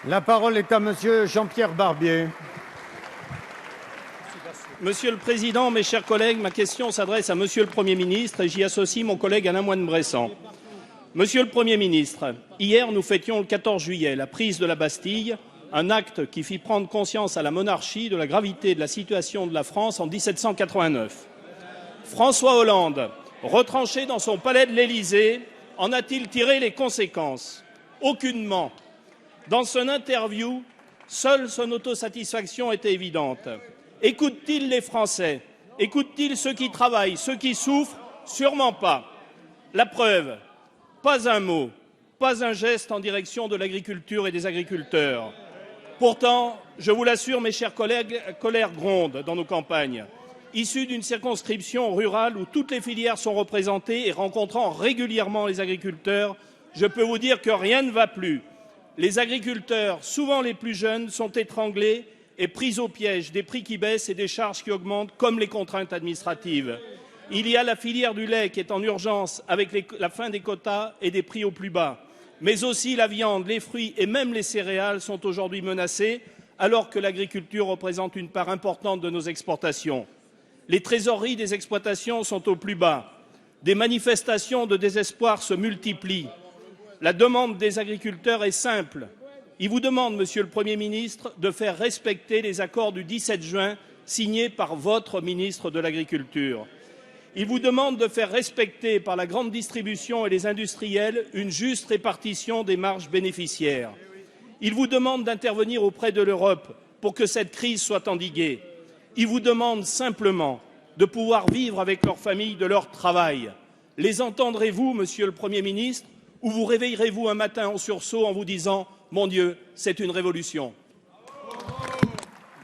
La parole est à monsieur Jean-Pierre Barbier. Monsieur le Président, mes chers collègues, ma question s'adresse à Monsieur le Premier ministre et j'y associe mon collègue Alain Moine-Bressan. Monsieur le Premier ministre, hier nous fêtions le 14 juillet la prise de la Bastille, un acte qui fit prendre conscience à la monarchie de la gravité de la situation de la France en 1789. François Hollande, retranché dans son palais de l'Élysée, en a-t-il tiré les conséquences? Aucunement. Dans son interview, seule son autosatisfaction était évidente. Écoute-t-il les Français? Écoute-t-il ceux qui travaillent, ceux qui souffrent? Sûrement pas. La preuve, pas un mot, pas un geste en direction de l'agriculture et des agriculteurs. Pourtant, je vous l'assure, mes chers collègues, colère gronde dans nos campagnes. Issu d'une circonscription rurale où toutes les filières sont représentées et rencontrant régulièrement les agriculteurs, je peux vous dire que rien ne va plus. Les agriculteurs, souvent les plus jeunes, sont étranglés et pris au piège des prix qui baissent et des charges qui augmentent, comme les contraintes administratives. Il y a la filière du lait qui est en urgence avec la fin des quotas et des prix au plus bas. Mais aussi la viande, les fruits et même les céréales sont aujourd'hui menacés, alors que l'agriculture représente une part importante de nos exportations. Les trésoreries des exploitations sont au plus bas. Des manifestations de désespoir se multiplient. La demande des agriculteurs est simple. Ils vous demandent, Monsieur le Premier ministre, de faire respecter les accords du 17 juin signés par votre ministre de l'Agriculture. Ils vous demandent de faire respecter par la grande distribution et les industriels une juste répartition des marges bénéficiaires. Ils vous demandent d'intervenir auprès de l'Europe pour que cette crise soit endiguée. Ils vous demandent simplement de pouvoir vivre avec leurs familles de leur travail. Les entendrez-vous, Monsieur le Premier ministre, ou vous réveillerez-vous un matin en sursaut en vous disant « Mon Dieu, c'est une révolution ».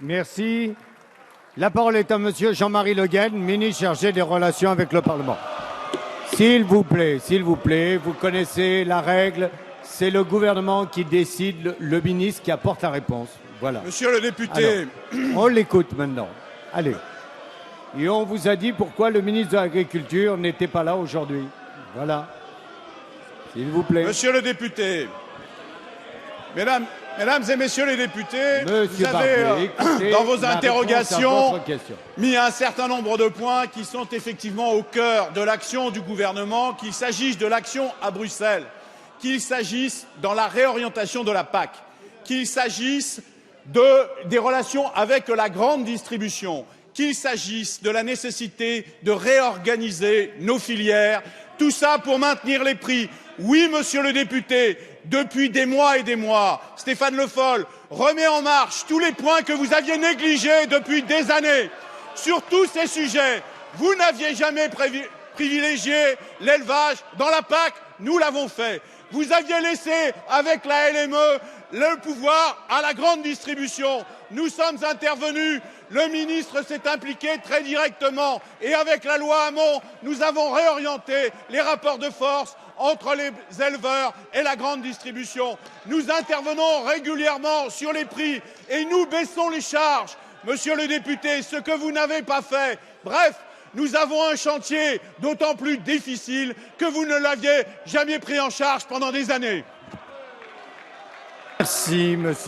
Merci. La parole est à monsieur Jean-Marie Le Guen, ministre chargé des relations avec le Parlement. S'il vous plaît, vous connaissez la règle, c'est le gouvernement qui décide, le ministre qui apporte la réponse. Voilà. Monsieur le député. Alors, on l'écoute maintenant. Allez. Et on vous a dit pourquoi le ministre de l'Agriculture n'était pas là aujourd'hui. Voilà. S'il vous plaît. Monsieur le député. Mesdames et messieurs les députés, Monsieur vous avez, Barbier, dans vos interrogations, mis un question. certain nombre de points qui sont effectivement au cœur de l'action du gouvernement, qu'il s'agisse de l'action à Bruxelles, qu'il s'agisse dans la réorientation de la PAC, qu'il s'agisse des relations avec la grande distribution, qu'il s'agisse de la nécessité de réorganiser nos filières, tout ça pour maintenir les prix. Oui, monsieur le député, depuis des mois et des mois, Stéphane Le Foll remet en marche tous les points que vous aviez négligés depuis des années. Sur tous ces sujets, vous n'aviez jamais privilégié l'élevage dans la PAC, nous l'avons fait. Vous aviez laissé, avec la LME, le pouvoir à la grande distribution. Nous sommes intervenus, le ministre s'est impliqué très directement et avec la loi Hamon, nous avons réorienté les rapports de force entre les éleveurs et la grande distribution. Nous intervenons régulièrement sur les prix et nous baissons les charges. Monsieur le député, ce que vous n'avez pas fait. Bref, nous avons un chantier d'autant plus difficile que vous ne l'aviez jamais pris en charge pendant des années. Merci, monsieur.